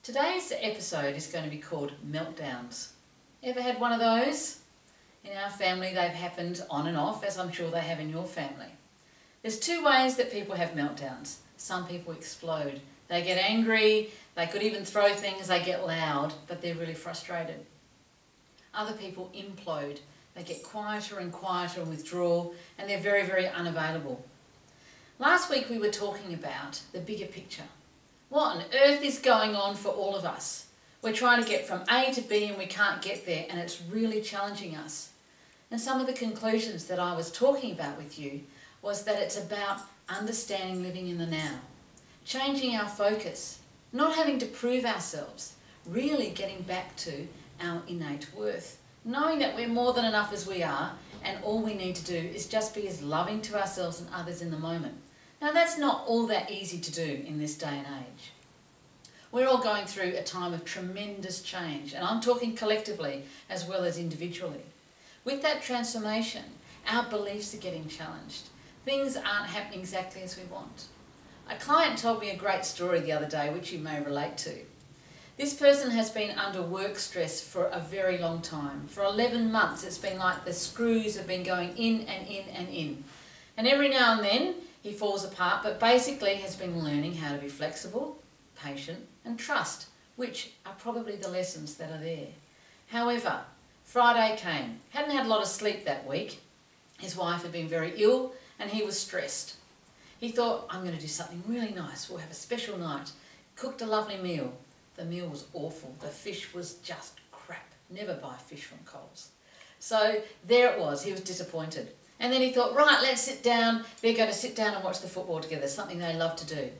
Today's episode is going to be called Meltdowns. Ever had one of those? In our family they've happened on and off, as I'm sure they have in your family. There's two ways that people have meltdowns. Some people explode. They get angry, they could even throw things, they get loud, but they're really frustrated. Other people implode. They get quieter and quieter and withdraw, and they're very, very unavailable. Last week we were talking about the bigger picture. What on earth is going on for all of us? We're trying to get from A to B and we can't get there, and it's really challenging us. And some of the conclusions that I was talking about with you was that it's about understanding living in the now, changing our focus, not having to prove ourselves, really getting back to our innate worth, knowing that we're more than enough as we are, and all we need to do is just be as loving to ourselves and others in the moment. Now that's not all that easy to do in this day and age. We're all going through a time of tremendous change, and I'm talking collectively as well as individually. With that transformation, our beliefs are getting challenged. Things aren't happening exactly as we want. A client told me a great story the other day, which you may relate to. This person has been under work stress for a very long time. For 11 months it's been like the screws have been going in and in and in. And every now and then he falls apart, but basically has been learning how to be flexible, patient and trust, which are probably the lessons that are there. However, Friday came. Hadn't had a lot of sleep that week. His wife had been very ill and he was stressed. He thought, I'm going to do something really nice. We'll have a special night. Cooked a lovely meal. The meal was awful. The fish was just crap. Never buy fish from Coles. So there it was. He was disappointed. And then he thought, right, let's sit down. They're going to sit down and watch the football together, something they love to do.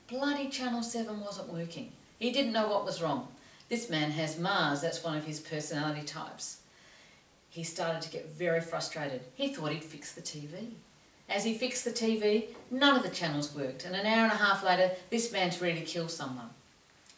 Bloody Channel 7 wasn't working. He didn't know what was wrong. This man has Mars. That's one of his personality types. He started to get very frustrated. He thought he'd fix the TV. As he fixed the TV, none of the channels worked. And an hour and a half later, this man's ready to kill someone.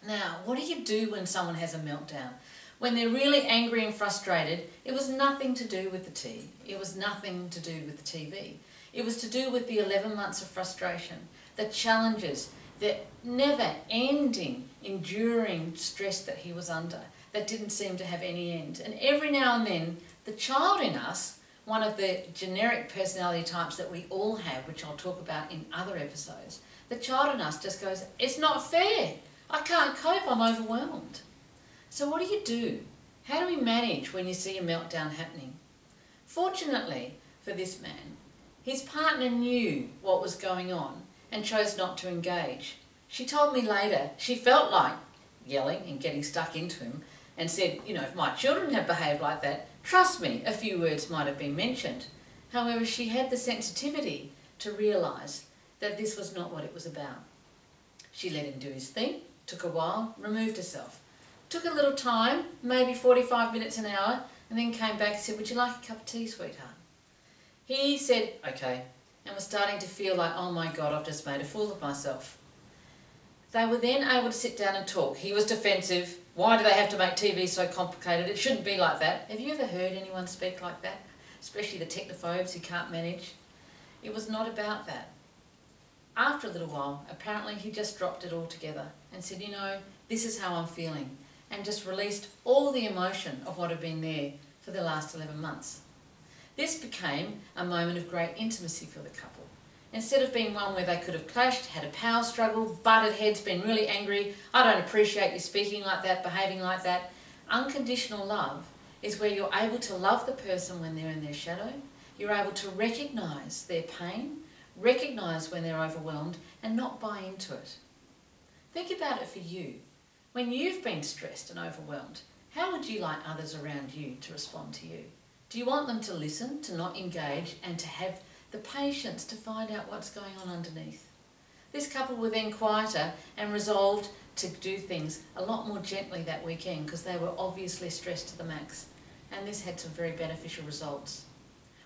Now, what do you do when someone has a meltdown? When they're really angry and frustrated, it was nothing to do with the tea. It was nothing to do with the TV. It was to do with the 11 months of frustration, the challenges, the never-ending, enduring stress that he was under that didn't seem to have any end. And every now and then, the child in us, one of the generic personality types that we all have, which I'll talk about in other episodes, the child in us just goes, it's not fair. I can't cope, I'm overwhelmed. So what do? How do we manage when you see a meltdown happening? Fortunately for this man, his partner knew what was going on and chose not to engage. She told me later she felt like yelling and getting stuck into him and said, you know, if my children had behaved like that, trust me, a few words might have been mentioned. However, she had the sensitivity to realise that this was not what it was about. She let him do his thing, took a while, removed herself. Took a little time, maybe 45 minutes, an hour, and then came back and said, would you like a cup of tea, sweetheart? He said, okay, and was starting to feel like, oh my God, I've just made a fool of myself. They were then able to sit down and talk. He was defensive. Why do they have to make TV so complicated? It shouldn't be like that. Have you ever heard anyone speak like that? Especially the technophobes who can't manage. It was not about that. After a little while, apparently he just dropped it all together and said, you know, this is how I'm feeling, and just released all the emotion of what had been there for the last 11 months. This became a moment of great intimacy for the couple. Instead of being one where they could have clashed, had a power struggle, butted heads, been really angry, I don't appreciate you speaking like that, behaving like that. Unconditional love is where you're able to love the person when they're in their shadow. You're able to recognise their pain, recognise when they're overwhelmed, and not buy into it. Think about it for you. When you've been stressed and overwhelmed, how would you like others around you to respond to you? Do you want them to listen, to not engage, and to have the patience to find out what's going on underneath? This couple were then quieter and resolved to do things a lot more gently that weekend because they were obviously stressed to the max, and this had some very beneficial results.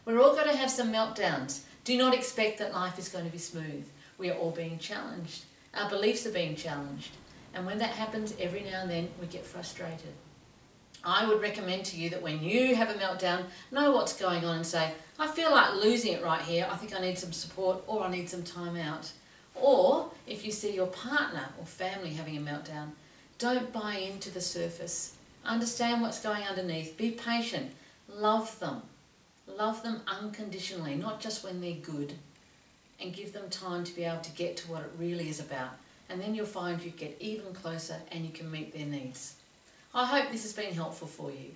We're all going to have some meltdowns. Do not expect that life is going to be smooth. We are all being challenged. Our beliefs are being challenged. And when that happens, every now and then we get frustrated. I would recommend to you that when you have a meltdown, know what's going on and say, I feel like losing it right here. I think I need some support, or I need some time out. Or if you see your partner or family having a meltdown, Don't buy into the surface. Understand what's going underneath. Be patient. Love them. Love them unconditionally, not just when they're good. And give them time to be able to get to what it really is about. And then you'll find you get even closer and you can meet their needs. I hope this has been helpful for you.